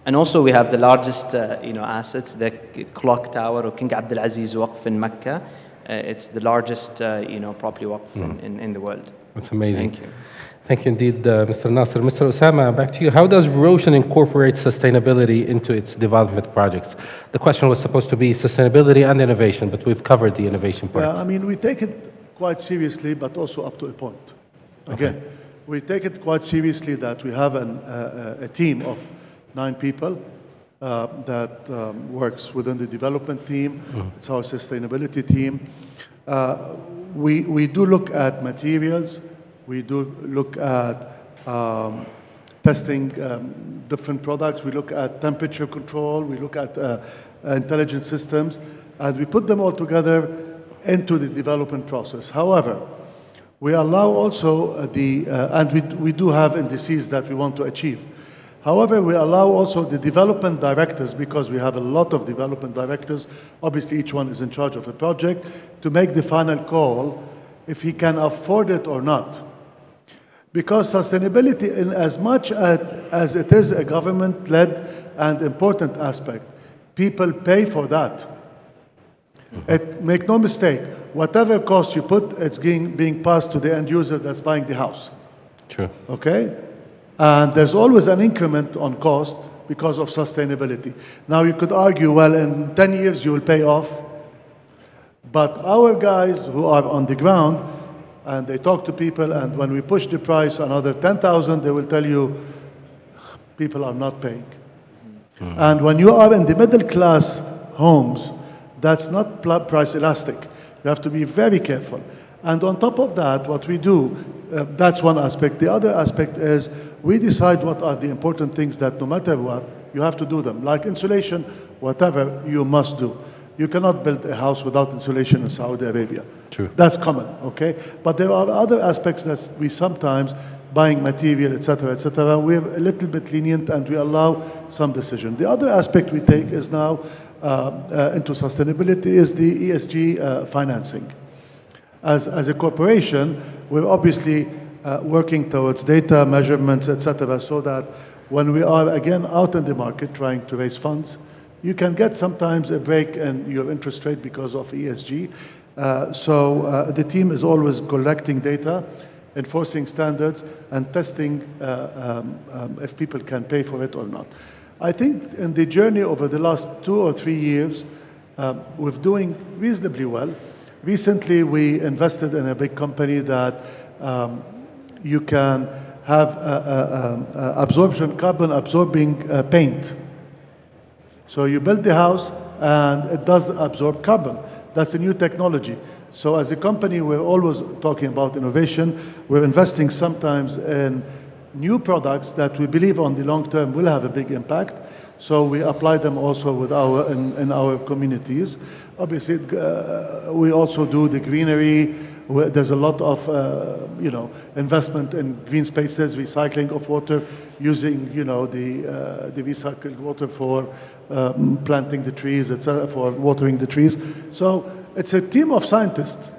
And also we have the largest assets, the clock tower of King Abdulaziz Waqf in Mecca. It's the largest property waqf in the world. That's amazing. Thank you. Thank you indeed, Mr. Nasser. Mr. Osama, back to you. How does Roshan incorporate sustainability into its development projects? The question was supposed to be sustainability and innovation, but we've covered the innovation part. Yeah, I mean, we take it quite seriously, but also up to a point. Again, we take it quite seriously that we have a team of 9 people that works within the development team. It's our sustainability team. We do look at materials. We do look at testing different products. We look at temperature control. We look at intelligent systems. And we put them all together into the development process. However, we allow also and we do have indices that we want to achieve. However, we allow also the development directors, because we have a lot of development directors, obviously each one is in charge of a project, to make the final call if he can afford it or not. Because sustainability, in as much as it is a government-led and important aspect, people pay for that. Make no mistake, whatever cost you put, it's being passed to the end user that's buying the house. True. Okay? And there's always an increment on cost because of sustainability. Now you could argue, well, in 10 years you will pay off. But our guys who are on the ground, and they talk to people, and when we push the price another 10,000, they will tell you, people are not paying. And when you are in the middle class homes, that's not price elastic. You have to be very careful. And on top of that, what we do, that's one aspect. The other aspect is we decide what are the important things that no matter what, you have to do them. Like insulation, whatever, you must do. You cannot build a house without insulation in Saudi Arabia. True. That's common, okay? But there are other aspects that we sometimes, buying material, etc., we're a little bit lenient and we allow some decision. The other aspect we take is now into sustainability is the ESG financing. As a corporation, we're obviously working towards data, measurements, etc., so that when we are again out in the market trying to raise funds, you can get sometimes a break in your interest rate because of ESG. So the team is always collecting data, enforcing standards, and testing if people can pay for it or not. I think in the journey over the last 2 or 3 years, we're doing reasonably well. Recently, we invested in a big company that you can have carbon absorbing paint. So you build the house and it does absorb carbon. That's a new technology. So as a company, we're always talking about innovation. We're investing sometimes in new products that we believe on the long term will have a big impact. So we apply them also with in our communities. Obviously, we also do the greenery. There's a lot of investment in green spaces, recycling of water, using the recycled water for planting the trees, etc., for watering the trees. So it's a team of scientists.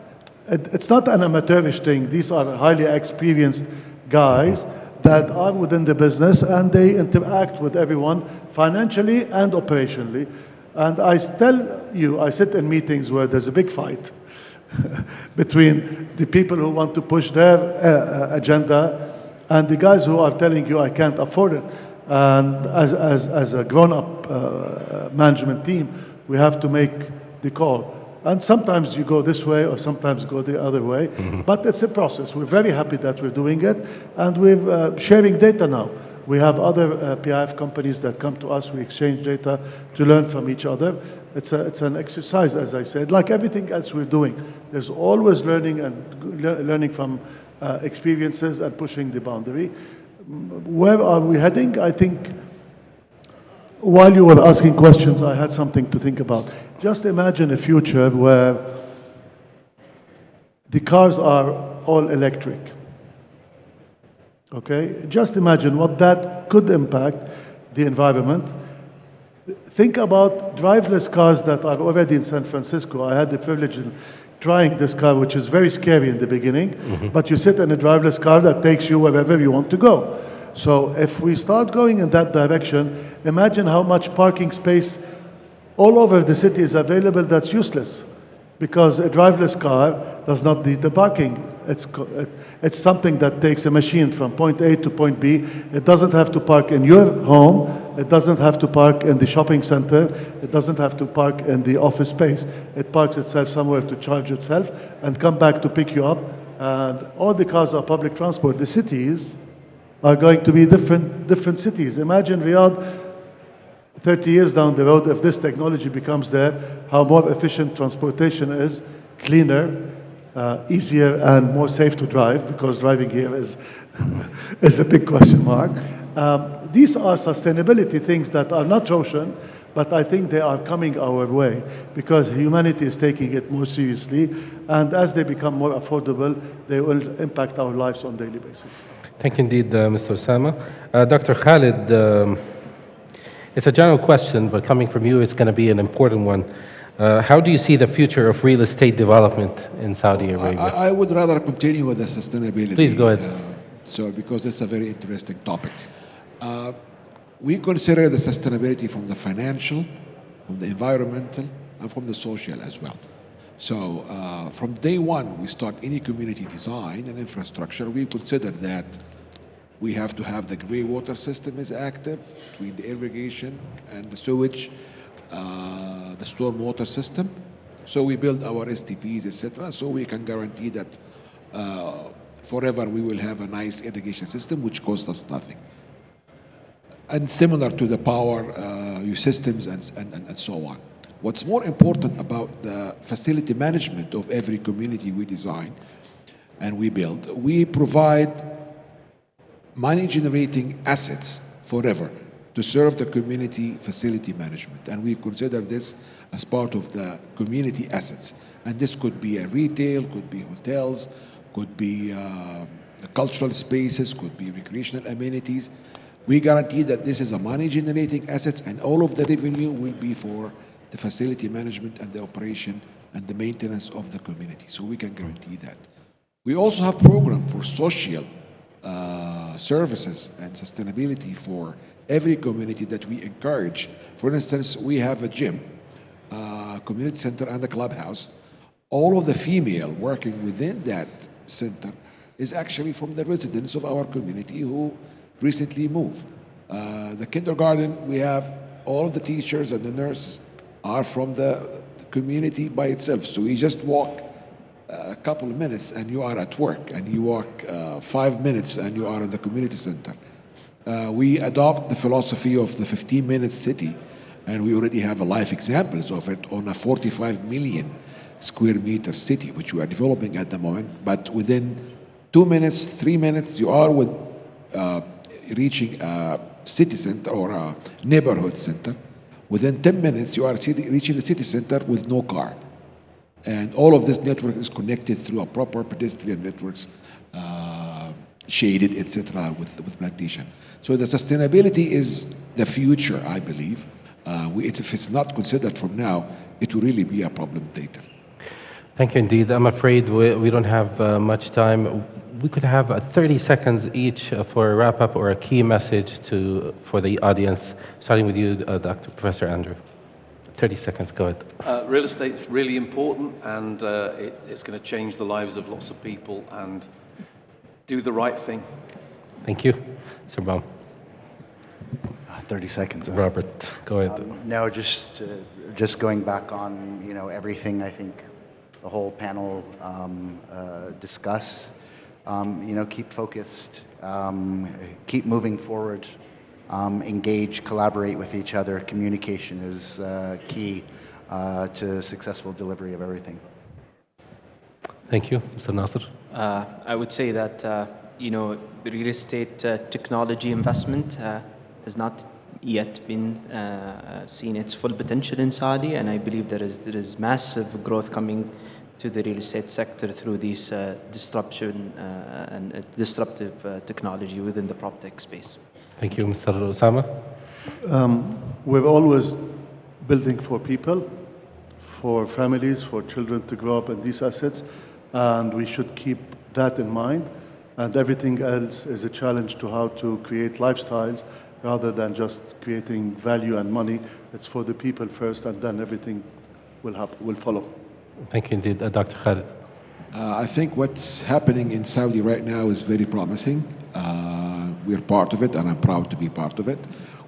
It's not an amateurish thing. These are highly experienced guys that are within the business, and they interact with everyone financially and operationally. And I tell you, I sit in meetings where there's a big fight between the people who want to push their agenda and the guys who are telling you, I can't afford it. And as a grown-up management team, we have to make the call. And sometimes you go this way or sometimes go the other way. But it's a process. We're very happy that we're doing it. And we're sharing data now. We have other PIF companies that come to us. We exchange data to learn from each other. It's an exercise, as I said. Like everything else we're doing, there's always learning and learning from experiences and pushing the boundary. Where are we heading? I think while you were asking questions, I had something to think about. Just imagine a future where the cars are all electric. Okay? Just imagine what that could impact the environment. Think about driverless cars that are already in San Francisco. I had the privilege of trying this car, which is very scary in the beginning, but you sit in a driverless car that takes you wherever you want to go. So if we start going in that direction, imagine how much parking space all over the city is available that's useless, because a driverless car does not need the parking. It's something that takes a machine from point A to point B. It doesn't have to park in your home. It doesn't have to park in the shopping center. It doesn't have to park in the office space. It parks itself somewhere to charge itself and come back to pick you up And all the cars are public transport. The cities are going to be different cities. Imagine Riyadh 30 years down the road, if this technology becomes there, how more efficient transportation is, cleaner, easier, and more safe to drive, because driving here is, is a big question mark. These are sustainability things that are not ocean, but I think they are coming our way because humanity is taking it more seriously, and as they become more affordable, they will impact our lives on a daily basis. Thank you indeed, Mr. Osama. Dr. Khalid, it's a general question, but coming from you, it's going to be an important one. How do you see the future of real estate development in Saudi Arabia? I would rather continue with the sustainability. Please go ahead. Because it's a very interesting topic. We consider the sustainability from the financial, from the environmental, and from the social as well. So from day one, we start any community design and infrastructure, we consider that we have to have the grey water system is active between the irrigation and the sewage, the storm water system. So we build our STPs, etc. So we can guarantee that forever we will have a nice irrigation system which costs us nothing. And similar to the power systems and so on. What's more important about the facility management of every community we design and we build, we provide money generating assets forever to serve the community facility management. And we consider this as part of the community assets. And this could be a retail, could be hotels, could be cultural spaces, could be recreational amenities. We guarantee that this is a money generating assets and all of the revenue will be for the facility management and the operation and the maintenance of the community. So we can guarantee that. We also have program for social services and sustainability for every community that we encourage. For instance, we have a gym, community center and a clubhouse. All of the female working within that center is actually from the residents of our community who recently moved. The kindergarten, we have all of the teachers and the nurses are from the community by itself. So we just walk a couple of minutes and you are at work, and you walk 5 minutes and you are in the community center. We adopt the philosophy of the 15-minute city, and we already have live examples of it on a 45 million square meter city, which we are developing at the moment. But within 2 minutes, 3 minutes, you are with reaching a city center or a neighborhood center. Within 10 minutes, you are reaching the city center with no car. And all of this network is connected through a proper pedestrian networks, shaded, etc., with plantation. So the sustainability is the future, I believe. If it's not considered from now, it will really be a problem later. Thank you indeed. I'm afraid we don't have much time. We could have 30 seconds each for a wrap-up or a key message for the audience, starting with you, Dr. Professor Andrew. 30 seconds, go ahead. Real estate's really important, and it's going to change the lives of lots of people, and do the right thing. Thank you. Sir Baum. 30 seconds. Robert, go ahead. No, just going back on everything I think the whole panel discuss. Keep focused, keep moving forward, engage, collaborate with each other. Communication is key to successful delivery of everything. Thank you, Mr. Nasser. I would say that real estate technology investment has not yet been seen its full potential in Saudi, and I believe there is massive growth coming to the real estate sector through these disruptive technology within the PropTech space. Thank you, Mr. Osama. We're always building for people, for families, for children to grow up in these assets, and we should keep that in mind. And everything else is a challenge to how to create lifestyles rather than just creating value and money. It's for the people first, and then everything will follow. Thank you indeed, Dr. Khalid. I think what's happening in Saudi right now is very promising. We're part of it, and I'm proud to be part of it.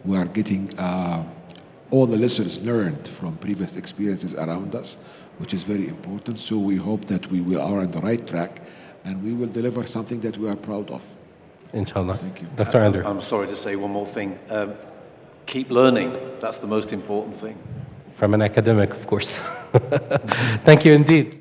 We are getting all the lessons learned from previous experiences around us, which is very important. So we hope that we are on the right track, and we will deliver something that we are proud of. Inshallah. Thank you. Dr. Andrew. I'm sorry to say one more thing. Keep learning. That's the most important thing. From an academic, of course. Thank you indeed.